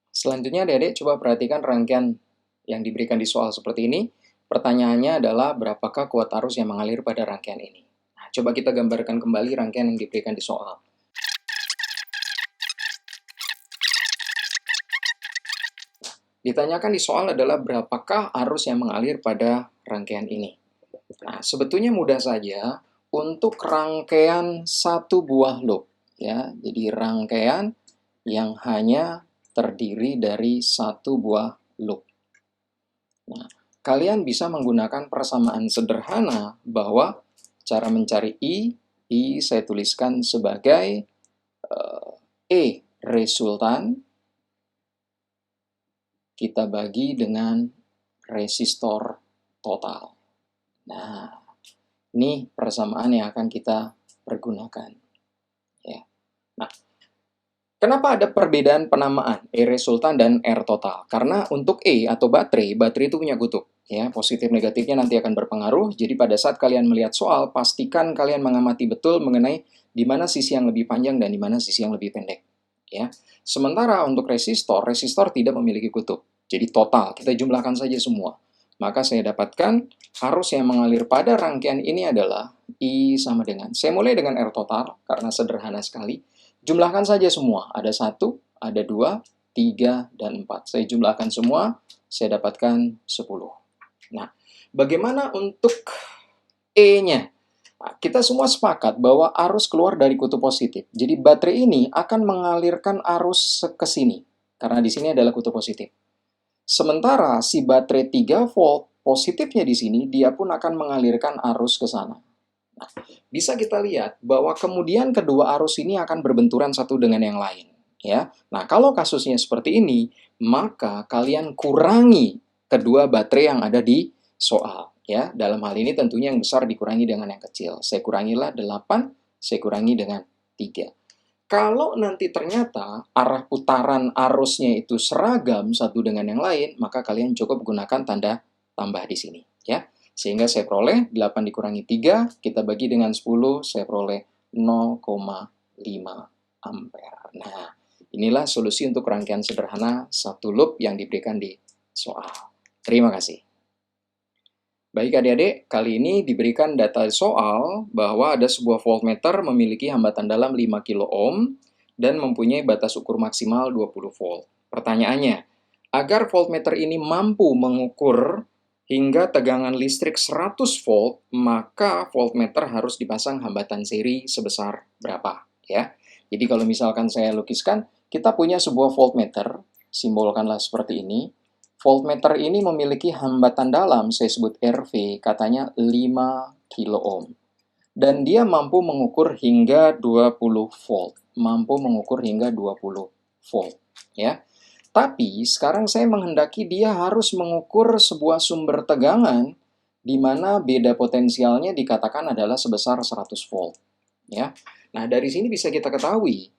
Selanjutnya adik-adik coba perhatikan rangkaian yang diberikan di soal seperti ini. Pertanyaannya adalah berapakah kuat arus yang mengalir pada rangkaian ini. Nah, coba kita gambarkan kembali rangkaian yang diberikan di soal. Ditanyakan di soal adalah berapakah arus yang mengalir pada rangkaian ini. Nah, sebetulnya mudah saja untuk rangkaian satu buah loop. Ya, jadi rangkaian yang hanya terdiri dari satu buah loop. Nah, kalian bisa menggunakan persamaan sederhana bahwa cara mencari I saya tuliskan sebagai E resultan, kita bagi dengan resistor total. Nah, ini persamaan yang akan kita pergunakan. Ya. Nah, kenapa ada perbedaan penamaan E resultan dan R total? Karena untuk E atau baterai itu punya kutub. Ya, positif negatifnya nanti akan berpengaruh. Jadi pada saat kalian melihat soal, pastikan kalian mengamati betul mengenai di mana sisi yang lebih panjang dan di mana sisi yang lebih pendek. Ya. Sementara untuk resistor tidak memiliki kutub. Jadi total, kita jumlahkan saja semua. Maka saya dapatkan arus yang mengalir pada rangkaian ini adalah I sama dengan, saya mulai dengan R total, karena sederhana sekali. Jumlahkan saja semua, ada 1, ada 2, 3, dan 4. Saya jumlahkan semua, saya dapatkan 10. Nah, bagaimana untuk E-nya? Nah, kita semua sepakat bahwa arus keluar dari kutub positif. Jadi baterai ini akan mengalirkan arus ke sini, karena di sini adalah kutub positif. Sementara si baterai 3 volt, positifnya di sini, dia pun akan mengalirkan arus ke sana. Nah, bisa kita lihat bahwa kemudian kedua arus ini akan berbenturan satu dengan yang lain. Ya, nah kalau kasusnya seperti ini, maka kalian kurangi kedua baterai yang ada di soal. Ya, dalam hal ini tentunya yang besar dikurangi dengan yang kecil. Saya kurangilah 8, saya kurangi dengan 3. Kalau nanti ternyata arah putaran arusnya itu seragam satu dengan yang lain, maka kalian cukup gunakan tanda tambah di sini. Ya. Sehingga saya peroleh 8 dikurangi 3, kita bagi dengan 10, saya peroleh 0,5 ampere. Nah, inilah solusi untuk rangkaian sederhana satu loop yang diberikan di soal. Terima kasih. Baik adik-adik, kali ini diberikan data soal bahwa ada sebuah voltmeter memiliki hambatan dalam 5 kilo ohm dan mempunyai batas ukur maksimal 20 volt. Pertanyaannya, agar voltmeter ini mampu mengukur hingga tegangan listrik 100 volt, maka voltmeter harus dipasang hambatan seri sebesar berapa? Ya. Jadi kalau misalkan saya lukiskan, kita punya sebuah voltmeter, simbolkanlah seperti ini. Voltmeter ini memiliki hambatan dalam, saya sebut RV, katanya 5 kilo ohm. Dan dia mampu mengukur hingga 20 volt. Mampu mengukur hingga 20 volt. Ya. Tapi sekarang saya menghendaki dia harus mengukur sebuah sumber tegangan di mana beda potensialnya dikatakan adalah sebesar 100 volt. Ya. Nah, dari sini bisa kita ketahui,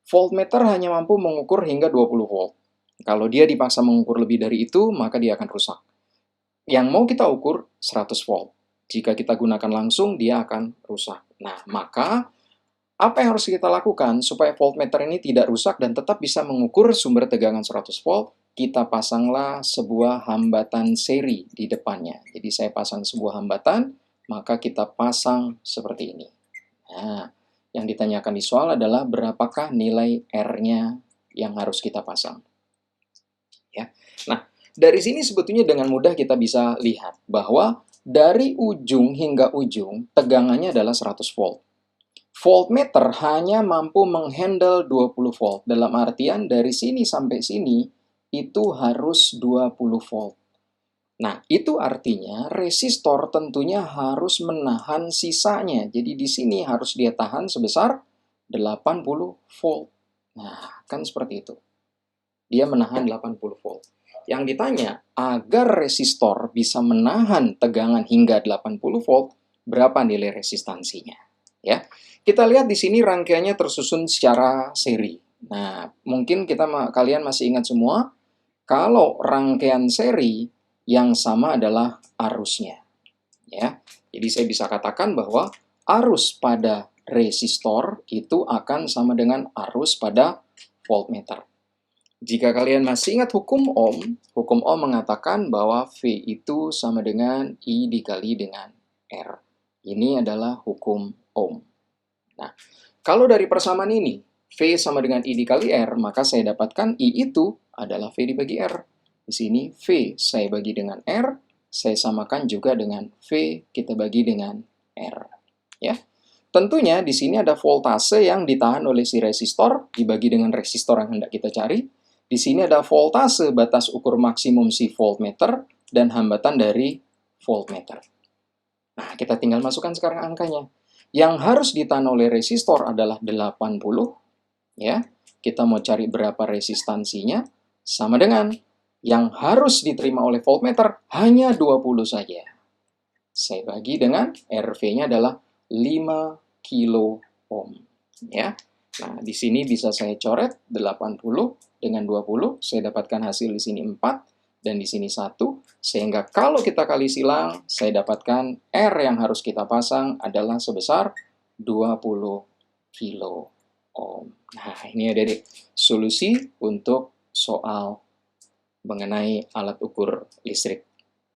voltmeter hanya mampu mengukur hingga 20 volt. Kalau dia dipaksa mengukur lebih dari itu, maka dia akan rusak. Yang mau kita ukur 100 volt. Jika kita gunakan langsung, dia akan rusak. Nah, maka apa yang harus kita lakukan supaya voltmeter ini tidak rusak dan tetap bisa mengukur sumber tegangan 100 volt? Kita pasanglah sebuah hambatan seri di depannya. Jadi saya pasang sebuah hambatan, maka kita pasang seperti ini. Nah, yang ditanyakan di soal adalah berapakah nilai R-nya yang harus kita pasang. Ya. Nah, dari sini sebetulnya dengan mudah kita bisa lihat bahwa dari ujung hingga ujung tegangannya adalah 100 volt. Voltmeter hanya mampu menghandle 20 volt. Dalam artian dari sini sampai sini itu harus 20 volt. Nah, itu artinya resistor tentunya harus menahan sisanya. Jadi di sini harus dia tahan sebesar 80 volt. Nah, kan seperti itu. Dia menahan 80 volt. Yang ditanya, agar resistor bisa menahan tegangan hingga 80 volt, berapa nilai resistansinya? Ya, kita lihat di sini rangkaiannya tersusun secara seri. Nah, mungkin kalian masih ingat semua, kalau rangkaian seri yang sama adalah arusnya. Ya, jadi saya bisa katakan bahwa arus pada resistor itu akan sama dengan arus pada voltmeter. Jika kalian masih ingat hukum Ohm mengatakan bahwa V itu sama dengan I dikali dengan R. Ini adalah hukum Ohm. Nah, kalau dari persamaan ini, V sama dengan I dikali R, maka saya dapatkan I itu adalah V dibagi R. Di sini V saya bagi dengan R, saya samakan juga dengan V kita bagi dengan R. Ya. Tentunya di sini ada voltase yang ditahan oleh si resistor dibagi dengan resistor yang hendak kita cari. Di sini ada voltase batas ukur maksimum si voltmeter dan hambatan dari voltmeter. Nah, kita tinggal masukkan sekarang angkanya. Yang harus ditahan oleh resistor adalah 80, ya. Kita mau cari berapa resistansinya, sama dengan yang harus diterima oleh voltmeter hanya 20 saja. Saya bagi dengan RV-nya adalah 5 kilo ohm, ya. Nah, di sini bisa saya coret 80 dengan 20, saya dapatkan hasil di sini 4 dan di sini 1, sehingga kalau kita kali silang, saya dapatkan R yang harus kita pasang adalah sebesar 20 kilo ohm. Nah, ini ada solusi untuk soal mengenai alat ukur listrik